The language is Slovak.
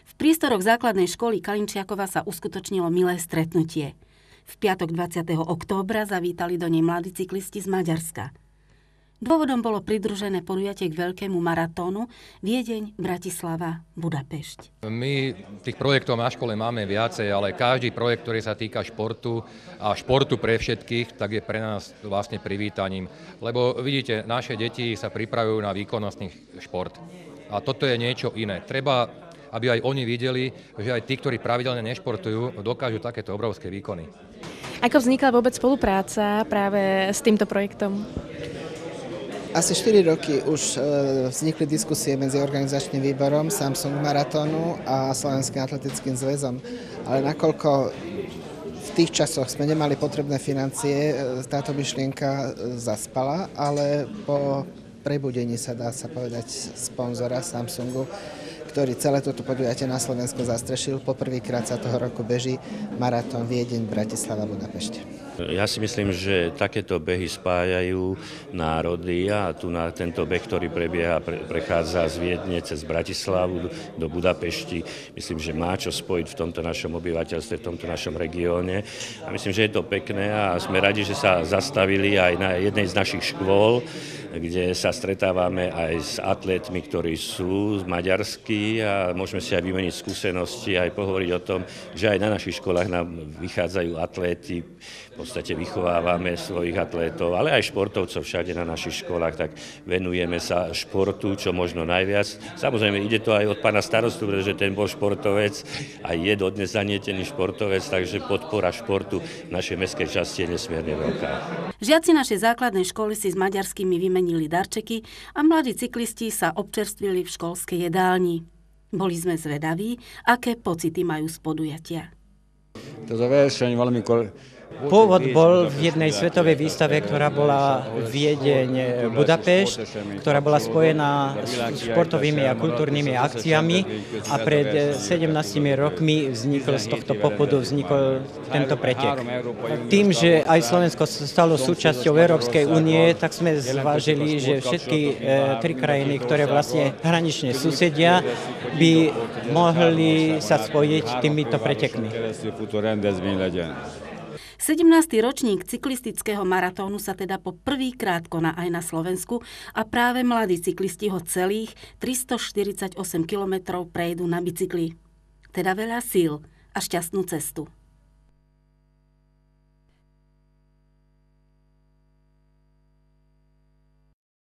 V priestoroch základnej školy Kalinčiakova sa uskutočnilo milé stretnutie. V piatok 20. októbra zavítali do nej mladí cyklisti z Maďarska. Dôvodom bolo pridružené podujatie k veľkému maratónu Viedeň, Bratislava, Budapešť. My tých projektov na škole máme viacej, ale každý projekt, ktorý sa týka športu a športu pre všetkých, tak je pre nás vlastne privítaním. Lebo vidíte, naše deti sa pripravujú na výkonnostný šport. A toto je niečo iné. Treba, aby aj oni videli, že aj tí, ktorí pravidelne nešportujú, dokážu takéto obrovské výkony. Ako vznikla vôbec spolupráca práve s týmto projektom? Asi 4 roky už vznikli diskusie medzi organizačným výborom Samsung Maratónu a Slovenským atletickým zväzom. Ale nakoľko v tých časoch sme nemali potrebné financie, táto myšlienka zaspala, ale po prebudení sa dá sa povedať sponzora Samsungu, ktorý celé toto podujatie na Slovensku zastrešil. Poprvýkrát sa toho roku beží maratón Viedeň, Bratislava, Budapešť. Ja si myslím, že takéto behy spájajú národy a tu na tento beh, ktorý prechádza z Viedne cez Bratislavu do Budapešti, myslím, že má čo spojiť v tomto našom obyvateľstve, v tomto našom regióne. A myslím, že je to pekné a sme radi, že sa zastavili aj na jednej z našich škôl, kde sa stretávame aj s atlétmi, ktorí sú maďarskí a môžeme si aj vymeniť skúsenosti, aj pohovoriť o tom, že aj na našich školách nám vychádzajú atléti. V podstate vychovávame svojich atlétov, ale aj športovcov všade na našich školách, tak venujeme sa športu čo možno najviac. Samozrejme, ide to aj od pána starostu, pretože ten bol športovec a je dodnes zanietený športovec, takže podpora športu v našej mestskej časti je nesmierne veľká. Žiaci našej základnej školy si s maďarskými vymenili darčeky a mladí cyklisti sa občerstvili v školskej jedálni. Boli sme zvedaví, aké pocity majú z podujatia. To završenie veľmi Pôvod bol v jednej svetovej výstave, ktorá bola Viedeň Budapešť, ktorá bola spojená s športovými a kultúrnymi akciami a pred 17 rokmi vznikol z tohto popudu tento pretek. Tým, že aj Slovensko stalo súčasťou Európskej únie, tak sme zvážili, že všetky tri krajiny, ktoré vlastne hranične susedia, by mohli sa spojiť týmito pretekmi. 17. ročník cyklistického maratónu sa teda po prvýkrát koná aj na Slovensku a práve mladí cyklisti ho celých 348 kilometrov prejdú na bicykli. Teda veľa síl a šťastnú cestu.